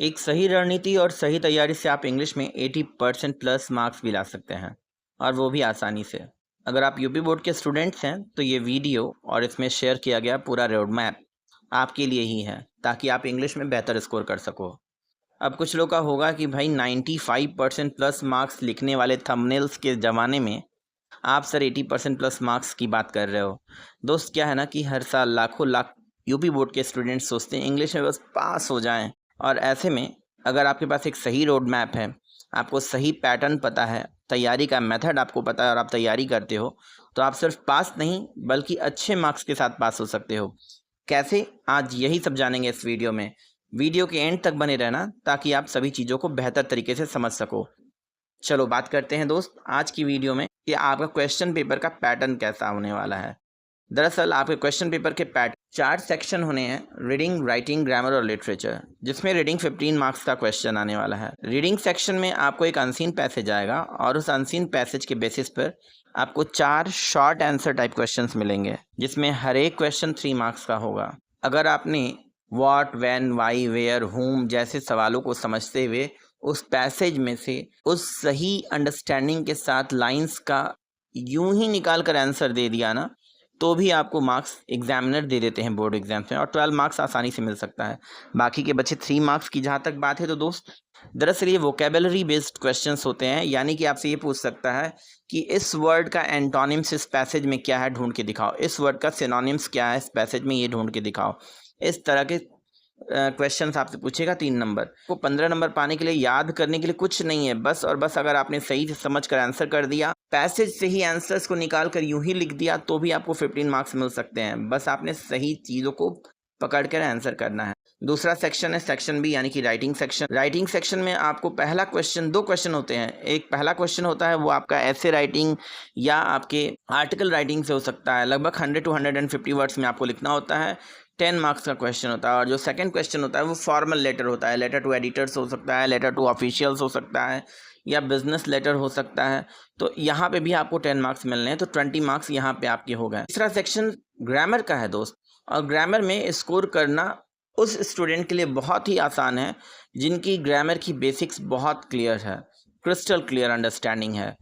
एक सही रणनीति और सही तैयारी से आप इंग्लिश में 80% प्लस मार्क्स भी ला सकते हैं, और वो भी आसानी से। अगर आप यूपी बोर्ड के स्टूडेंट्स हैं तो ये वीडियो और इसमें शेयर किया गया पूरा रोड मैप आपके लिए ही है, ताकि आप इंग्लिश में बेहतर स्कोर कर सको। अब कुछ लोग का होगा कि भाई 95% प्लस मार्क्स लिखने वाले थंबनेल्स के ज़माने में आप सर 80% प्लस मार्क्स की बात कर रहे हो। दोस्त, क्या है ना कि हर साल लाखों लाख यूपी बोर्ड के स्टूडेंट्स सोचते हैं इंग्लिश में बस पास हो जाएं, और ऐसे में अगर आपके पास एक सही रोड मैप है, आपको सही पैटर्न पता है, तैयारी का मेथड आपको पता है और आप तैयारी करते हो, तो आप सिर्फ पास नहीं बल्कि अच्छे मार्क्स के साथ पास हो सकते हो। कैसे? आज यही सब जानेंगे इस वीडियो में। वीडियो के एंड तक बने रहना ताकि आप सभी चीज़ों को बेहतर तरीके से समझ सको। चलो बात करते हैं दोस्त आज की वीडियो में कि आपका क्वेश्चन पेपर का पैटर्न कैसा होने वाला है। दरअसल आपके क्वेश्चन पेपर के 4 सेक्शन होने हैं: रीडिंग, राइटिंग, ग्रामर और लिटरेचर, जिसमें रीडिंग 15 मार्क्स का क्वेश्चन आने वाला है। रीडिंग सेक्शन में आपको एक अनसीन पैसेज आएगा और उस अनसीन पैसेज के बेसिस पर आपको 4 शॉर्ट आंसर टाइप क्वेश्चंस मिलेंगे, जिसमें हर एक क्वेश्चन 3 मार्क्स का होगा। अगर आपने व्हाट, व्हेन, व्हाई, वेयर, हुम जैसे सवालों को समझते हुए उस पैसेज में से उस सही अंडरस्टैंडिंग के साथ लाइंस का यूं ही निकाल कर आंसर दे दिया ना, तो भी आपको मार्क्स एग्जामिनर दे देते हैं बोर्ड एग्जाम्स में, और 12 मार्क्स आसानी से मिल सकता है। बाकी के बचे 3 मार्क्स की जहाँ तक बात है तो दोस्त, दरअसल ये वोकेबलरी बेस्ड क्वेश्चंस होते हैं, यानी कि आपसे ये पूछ सकता है कि इस वर्ड का एंटोनिम्स इस पैसेज में क्या है, ढूंढ के दिखाओ। इस वर्ड का सिनोनिम्स क्या है इस पैसेज में, ये ढूंढ के दिखाओ। इस तरह के क्वेश्चंस आपसे पूछेगा 3 नंबर। वो 15 नंबर पाने के लिए, याद करने के लिए कुछ नहीं है, बस और बस अगर आपने सही से समझ कर आंसर कर दिया, पैसेज से ही आंसर्स को निकाल कर यूं ही लिख दिया, तो भी आपको 15 मार्क्स मिल सकते हैं। बस आपने सही चीज़ों को पकड़ कर आंसर करना है। दूसरा सेक्शन है सेक्शन बी, यानी कि राइटिंग सेक्शन। राइटिंग सेक्शन में आपको पहला क्वेश्चन, 2 क्वेश्चन होते हैं। एक पहला क्वेश्चन होता है वो आपका ऐसे राइटिंग या आपके आर्टिकल राइटिंग से हो सकता है, लगभग 100 to 150 वर्ड्स में आपको लिखना होता है। 10 मार्क्स का क्वेश्चन होता है। और जो सेकंड क्वेश्चन होता है वो फॉर्मल लेटर होता है। लेटर टू एडिटर्स हो सकता है, लेटर टू ऑफिशियल्स हो सकता है, या बिजनेस लेटर हो सकता है। तो यहाँ पे भी आपको 10 मार्क्स मिलने हैं, तो 20 मार्क्स यहाँ पे आपके हो गए। तीसरा सेक्शन ग्रामर का है दोस्त, और ग्रामर में स्कोर करना उस स्टूडेंट के लिए बहुत ही आसान है जिनकी ग्रामर की बेसिक्स बहुत क्लियर है, क्रिस्टल क्लियर अंडरस्टैंडिंग है,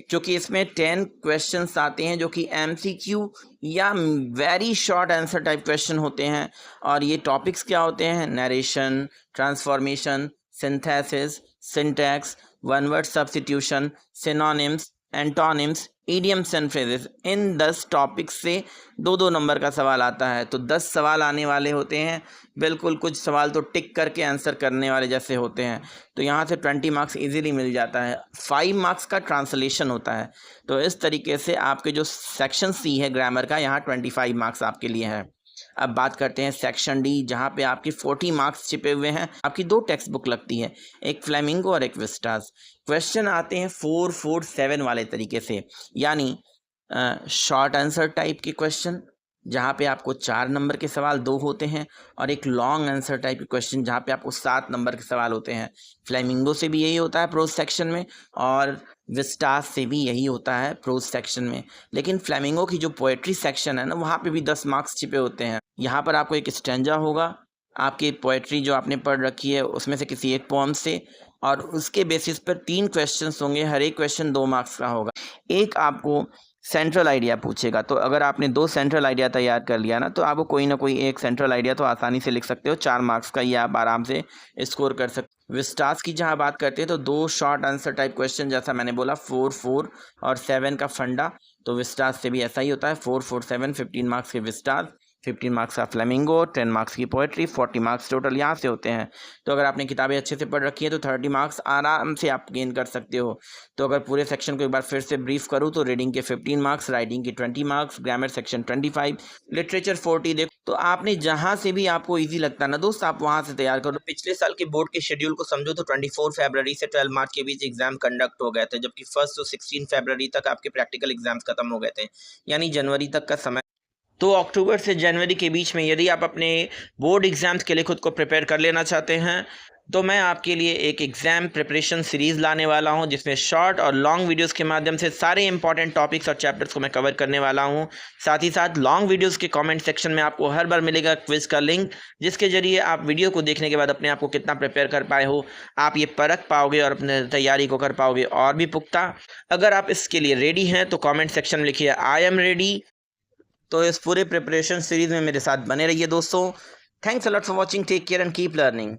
क्योंकि इसमें 10 क्वेश्चंस आते हैं जो कि एमसीक्यू या very short answer type question होते हैं। और ये टॉपिक्स क्या होते हैं? Narration, transformation, synthesis, syntax, one word substitution, synonyms, antonyms, idioms and phrases. In 10 topics से 2-2 नंबर का सवाल आता है, तो 10 सवाल आने वाले होते हैं। बिल्कुल कुछ सवाल तो टिक करके आंसर करने वाले जैसे होते हैं, तो यहाँ से 20 मार्क्स इजीली मिल जाता है। 5 मार्क्स का ट्रांसलेशन होता है। तो इस तरीके से आपके जो सेक्शन सी है ग्रामर का, यहाँ 25 मार्क्स आपके लिए है। अब बात करते हैं सेक्शन डी, जहाँ पे आपकी 40 मार्क्स छिपे हुए हैं। आपकी 2 टेक्स्ट बुक लगती है, एक फ्लेमिंगो और एक विस्टास। क्वेश्चन आते हैं 4-4-7 वाले तरीके से, यानी शॉर्ट आंसर टाइप के क्वेश्चन जहाँ पे आपको 4 नंबर के सवाल 2 होते हैं, और एक लॉन्ग आंसर टाइप के क्वेश्चन जहाँ पे आपको 7 नंबर के सवाल होते हैं। फ्लेमिंगो से भी यही होता है प्रोज सेक्शन में, और विस्टास से भी यही होता है प्रोज सेक्शन में। लेकिन फ्लेमिंगो की जो पोएट्री सेक्शन है ना, वहाँ पे भी 10 मार्क्स छिपे होते हैं। यहाँ पर आपको एक स्टैंजा होगा, आपकी पोएट्री जो आपने पढ़ रखी है उसमें से किसी एक पोम से, और उसके बेसिस पर 3 क्वेश्चंस होंगे, हर एक क्वेश्चन 2 मार्क्स का होगा। एक आपको सेंट्रल आइडिया पूछेगा, तो अगर आपने 2 सेंट्रल आइडिया तैयार कर लिया ना, तो आपको कोई ना कोई एक सेंट्रल आइडिया तो आसानी से लिख सकते हो। 4 मार्क्स का ये आप आराम से स्कोर कर सकते हो। विस्टास की जहाँ बात करते हैं तो 2 शॉर्ट आंसर टाइप क्वेश्चन, जैसा मैंने बोला 4-4 और 7 का फंडा, तो विस्टास से भी ऐसा ही होता है। 4-4-7 15 मार्क्स के विस्टास, 15 मार्क्स का फ्लेमिंगो, 10 मार्क्स की पोएट्री, 40 मार्क्स टोटल यहाँ से होते हैं। तो अगर आपने किताबें अच्छे से पढ़ रखी है तो 30 मार्क्स आराम से आप गेन कर सकते हो। तो अगर पूरे सेक्शन को एक बार फिर से ब्रीफ करूँ तो रीडिंग के 15 मार्क्स, राइटिंग के 20 मार्क्स, ग्रामर सेक्शन 25, लिटरेचर 40। देखो, तो आपने जहाँ से भी आपको ईजी लगता है ना दोस्त, आप वहाँ से तैयार करो। पिछले साल के बोर्ड के शेड्यूल को समझो तो 24 फरवरी से 12 मार्च के बीच एग्जाम कंडक्ट हो गए थे, जबकि 1 से 16 फरवरी तक आपके प्रैक्टिकल एग्जाम्स खत्म हो गए थे, यानी जनवरी तक का समय। तो अक्टूबर से जनवरी के बीच में यदि आप अपने बोर्ड एग्जाम्स के लिए खुद को प्रिपेयर कर लेना चाहते हैं तो मैं आपके लिए एक एग्ज़ाम प्रिपरेशन सीरीज़ लाने वाला हूं जिसमें शॉर्ट और लॉन्ग वीडियोस के माध्यम से सारे इंपॉर्टेंट टॉपिक्स और चैप्टर्स को मैं कवर करने वाला हूं। साथ ही साथ लॉन्ग वीडियोस के कमेंट सेक्शन में आपको हर बार मिलेगा क्विज़ का लिंक, जिसके ज़रिए आप वीडियो को देखने के बाद अपने आप को कितना प्रिपेयर कर पाए हो आप ये परख पाओगे और अपने तैयारी को कर पाओगे और भी पुख्ता। अगर आप इसके लिए रेडी हैं तो कॉमेंट सेक्शन में लिखिए आई एम रेडी। तो इस पूरे प्रिपरेशन सीरीज़ में मेरे साथ बने रहिए दोस्तों। Thanks a lot for watching, take care and keep learning.